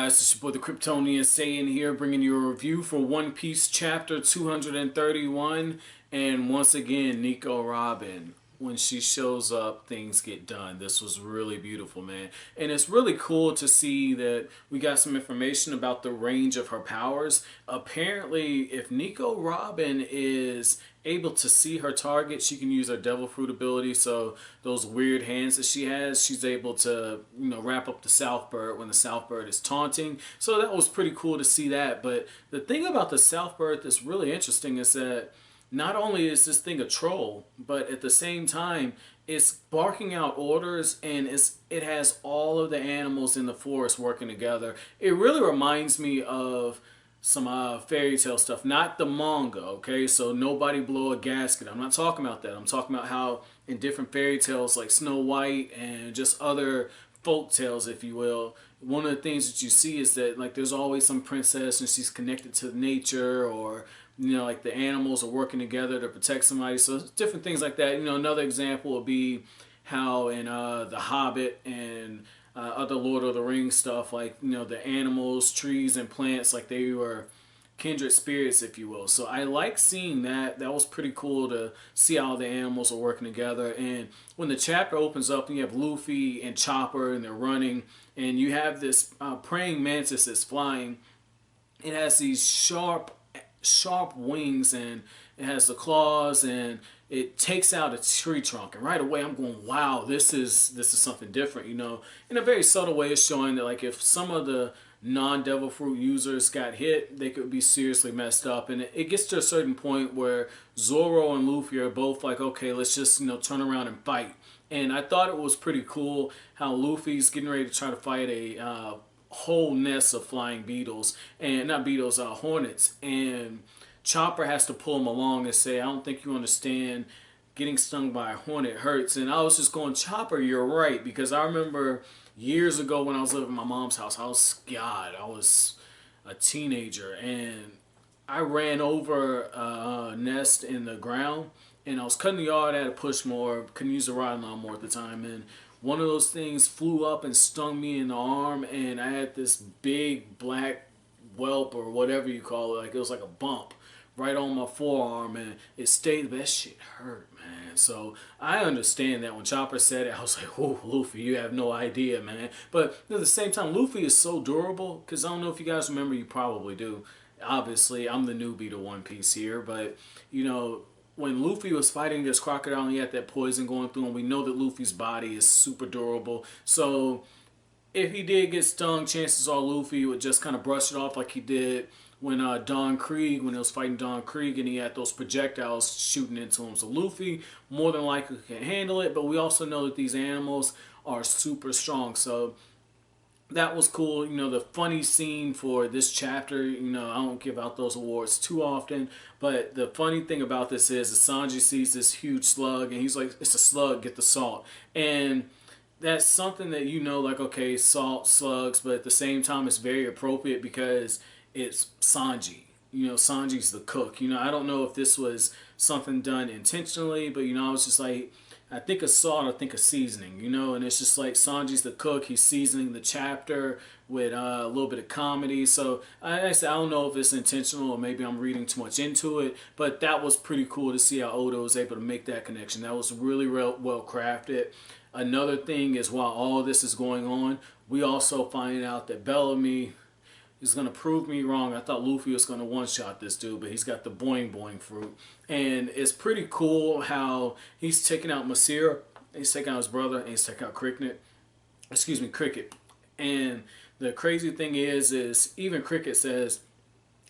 guys, it's your boy the Kryptonian Saiyan here, bringing you a review for One Piece chapter 231. And once again, Nico Robin, when she shows up, things get done. This was really beautiful, man. And it's really cool to see that we got some information about the range of her powers. Apparently, if Nico Robin is able to see her target, she can use her devil fruit ability. So those weird hands that she has, she's able to, wrap up the South Bird when the South Bird is taunting. So that was pretty cool to see that. But the thing about the South Bird that's really interesting is that not only is this thing a troll, but at the same time, it's barking out orders, and it has all of the animals in the forest working together. It really reminds me of some fairy tale stuff, not the manga, okay? So nobody blow a gasket. I'm not talking about that. I'm talking about how in different fairy tales like Snow White and just other folk tales, if you will, one of the things that you see is that like there's always some princess and she's connected to nature, or like the animals are working together to protect somebody. So different things like that. Another example would be how in The Hobbit and other Lord of the Rings stuff, like, the animals, trees, and plants, like they were kindred spirits, if you will. So I like seeing that. That was pretty cool to see how the animals are working together. And when the chapter opens up, you have Luffy and Chopper, and they're running, and you have this praying mantis that's flying. It has these sharp wings, and it has the claws, and it takes out a tree trunk. And right away I'm going, wow, this is something different. In a very subtle way, it's showing that like if some of the non-devil fruit users got hit, they could be seriously messed up. And it gets to a certain point where Zoro and Luffy are both like, okay, let's just turn around and fight. And I thought it was pretty cool how Luffy's getting ready to try to fight a whole nest of flying beetles, and not beetles, hornets, and Chopper has to pull him along and say, I don't think you understand, getting stung by a hornet hurts. And I was just going, Chopper, you're right, because I remember years ago when I was living in my mom's house, I was a teenager, and I ran over a nest in the ground, and I was cutting the yard, I had to push more, couldn't use the riding lawnmower at the time, and one of those things flew up and stung me in the arm, and I had this big black whelp, or whatever you call it, like it was like a bump right on my forearm, and it stayed. That shit hurt, man. So I understand that when Chopper said it, I was like, oh, Luffy, you have no idea, man. But at the same time, Luffy is so durable, because I don't know if you guys remember, you probably do. Obviously, I'm the newbie to One Piece here, but, when Luffy was fighting this crocodile and he had that poison going through him, we know that Luffy's body is super durable. So if he did get stung, chances are Luffy would just kind of brush it off like he did when Don Krieg, when he was fighting Don Krieg and he had those projectiles shooting into him. So Luffy more than likely can handle it, but we also know that these animals are super strong. So that was cool. The funny scene for this chapter, I don't give out those awards too often, but the funny thing about this is that Sanji sees this huge slug, and he's like, it's a slug, get the salt. And that's something that like, okay, salt, slugs, but at the same time, it's very appropriate because it's Sanji. Sanji's the cook. I don't know if this was something done intentionally, but, I was just like, I think of salt, I think of seasoning, and it's just like Sanji's the cook. He's seasoning the chapter with a little bit of comedy. So I don't know if it's intentional or maybe I'm reading too much into it, but that was pretty cool to see how Oda was able to make that connection. That was really well crafted. Another thing is, while all this is going on, we also find out that Bellamy is going to prove me wrong. I thought Luffy was going to one-shot this dude, but he's got the boing boing fruit. And it's pretty cool how he's taking out Masira, he's taking out his brother, and he's taking out Cricket. And the crazy thing is even Cricket says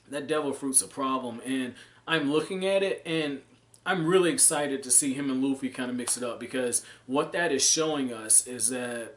that devil fruit's a problem. And I'm looking at it, and I'm really excited to see him and Luffy kind of mix it up, because what that is showing us is that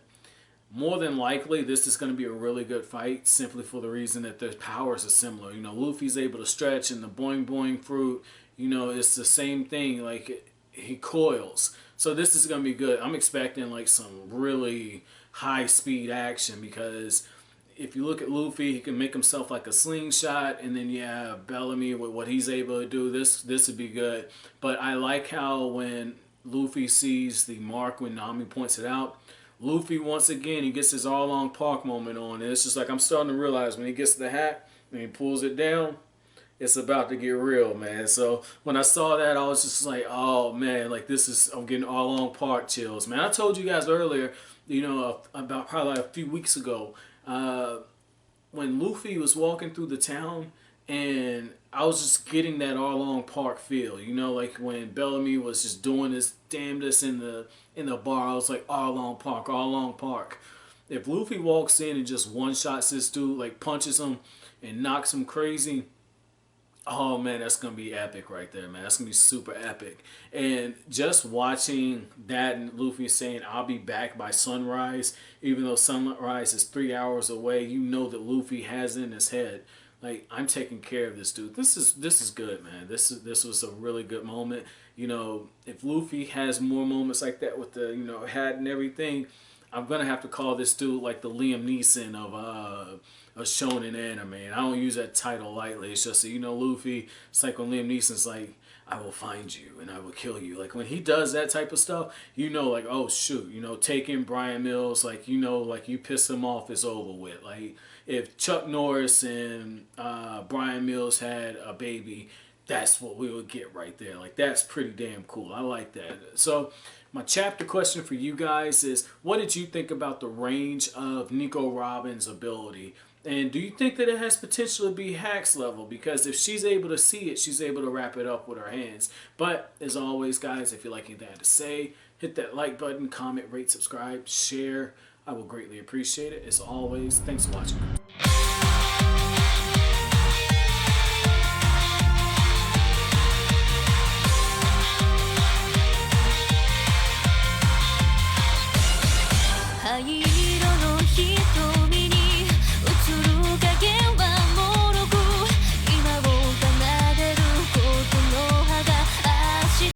more than likely, this is going to be a really good fight, simply for the reason that their powers are similar. Luffy's able to stretch, and the boing boing fruit, it's the same thing. Like, he coils. So this is going to be good. I'm expecting like some really high speed action, because if you look at Luffy, he can make himself like a slingshot, and then you have Bellamy with what he's able to do. This would be good. But I like how when Luffy sees the mark, when Nami points it out, Luffy, once again, he gets his all along park moment on. And it's just like I'm starting to realize when he gets the hat and he pulls it down, it's about to get real, man. So when I saw that, I was just like, oh man, like this is, I'm getting all along park chills, man. I told you guys earlier, you know, about probably like a few weeks ago, when Luffy was walking through the town, and I was just getting that all along park feel, you know, like when Bellamy was just doing his damnedest in the bar. I was like, all along park, all along park. If Luffy walks in and just one shots this dude, like punches him and knocks him crazy, oh man, that's gonna be epic right there, man. That's gonna be super epic. And just watching that and Luffy saying, "I'll be back by sunrise," even though sunrise is 3 hours away, you know that Luffy has in his head, like, I'm taking care of this dude. This is good, man. This was a really good moment. You know, if Luffy has more moments like that with the, you know, hat and everything, I'm gonna have to call this dude like the Liam Neeson of shonen anime. And I don't use that title lightly. It's just that, you know, Luffy. It's like when Liam Neeson's like, "I will find you and I will kill you." Like when he does that type of stuff, you know, like, oh shoot, you know, taking Brian Mills, like, you know, like you piss him off, it's over with. Like if Chuck Norris and Brian Mills had a baby, that's what we would get right there. Like that's pretty damn cool. I like that. So my chapter question for you guys is, what did you think about the range of Nico Robin's ability? And do you think that it has potential to be Hacks level? Because if she's able to see it, she's able to wrap it up with her hands. But as always, guys, if you like anything I have to say, hit that like button, comment, rate, subscribe, share. I will greatly appreciate it. As always, thanks for watching.